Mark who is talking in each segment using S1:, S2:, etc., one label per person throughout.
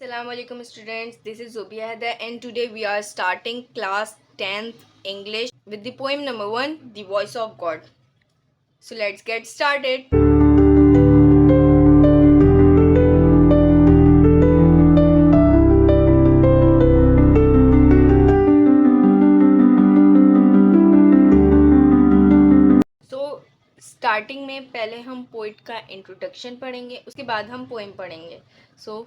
S1: Assalamualaikum students, this is Zobia Hada and today we are starting class 10th English with the poem number 1, The Voice of God. So let's get started. Starting में पहले हम poet का introduction पढ़ेंगे, उसके बाद हम poem पढ़ेंगे. So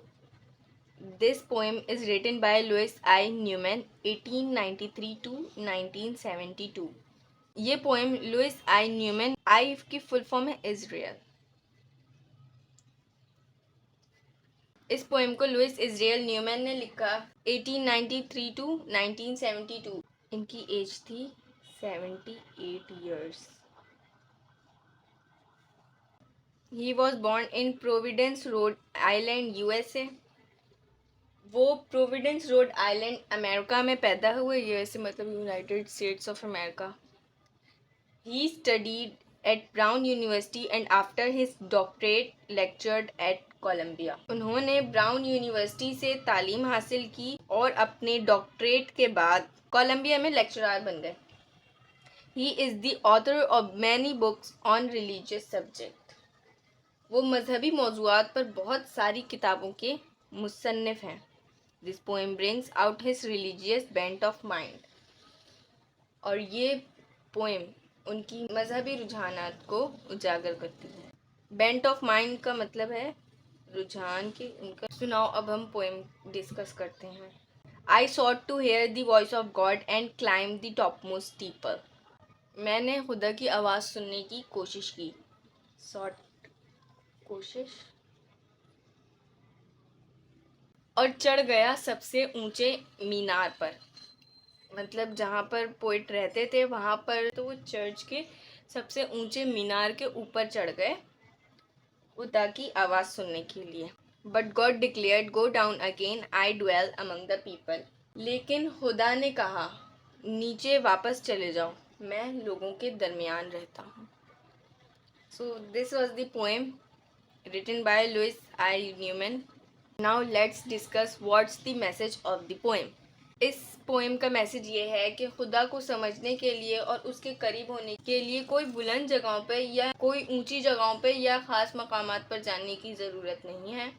S1: this poem is written by Louis I Newman 1893 to 1972. ये poem Louis I Newman, I की फुल फॉर्म है इजराइल. इस पोएम को लुइस इजराइल न्यूमैन ने लिखा 1893 to 1972. इनकी एज थी 78 years. He was born in Providence, Rhode Island, USA. वो प्रोविडेंस रोड आइलैंड अमेरिका में पैदा हुए. यूएसए मतलब United states of America. He studied at Brown University and after his doctorate lectured at Columbia. उन्होंने brown university से तालीम हासिल की और अपने डॉक्टरेट के बाद कोलंबिया में लेक्चरर बन गए. He is the author of many books on religious subject. वो मजहबी मौज़ूआत पर बहुत सारी किताबों के मुसन्निफ हैं. This poem brings out his religious bent of mind. और ये पोएम उनकी मजहबी रुझानात को उजागर करती है. बेंट ऑफ माइंड का मतलब है रुझान के उनका. सुनाओ, अब हम पोएम डिस्कस करते हैं. I sought to hear the voice of God and climb the top most steeper. मैंने खुदा की आवाज़ सुनने की कोशिश की. सॉट कोशिश. और चढ़ गया सबसे ऊंचे मीनार पर. मतलब जहाँ पर पोइट रहते थे वहाँ पर, तो वो चर्च के सबसे ऊंचे मीनार के ऊपर चढ़ गए खुदा की आवाज़ सुनने के लिए. But God declared go down again, I dwell among the people. लेकिन खुदा ने कहा नीचे वापस चले जाओ, मैं लोगों के दरमियान रहता हूँ. So this was the poem written by Louis I. Newman. Now let's discuss what's the message of the poem. इस पोएम का मैसेज ये है कि खुदा को समझने के लिए और उसके करीब होने के लिए कोई बुलंद जगहों पे या कोई ऊंची जगहों पे या ख़ास मकामात पर जाने की ज़रूरत नहीं है.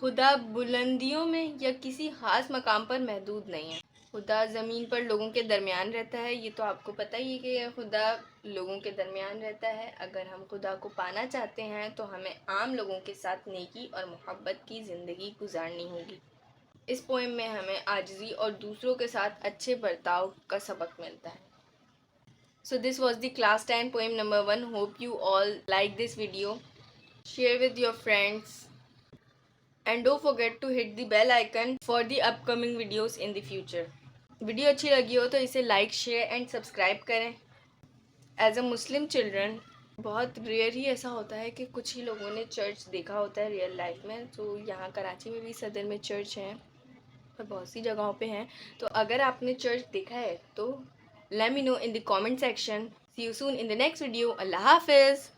S1: खुदा बुलंदियों में या किसी ख़ास मकाम पर महदूद नहीं है. खुदा ज़मीन पर लोगों के दरमियान रहता है. ये तो आपको पता ही है कि खुदा लोगों के दरमियान रहता है. अगर हम खुदा को पाना चाहते हैं तो हमें आम लोगों के साथ नेकी और मोहब्बत की ज़िंदगी गुजारनी होगी. इस पोएम में हमें आजिज़ी और दूसरों के साथ अच्छे बर्ताव का सबक मिलता है. So this was the class 10 poem number 1. Hope you all like this video. Share with your friends and don't forget to hit the bell icon for the upcoming videos in the future. Video अच्छी लगी हो तो इसे like, share and subscribe करें. As a Muslim children बहुत rare ही ऐसा होता है कि कुछ ही लोगों ने चर्च देखा होता है रियल लाइफ में. तो यहाँ कराची में भी सदर में चर्च हैं और बहुत सी जगहों पे हैं. तो अगर आपने चर्च देखा है तो let me know in the comment section. See you soon in the next video. Allah Hafiz.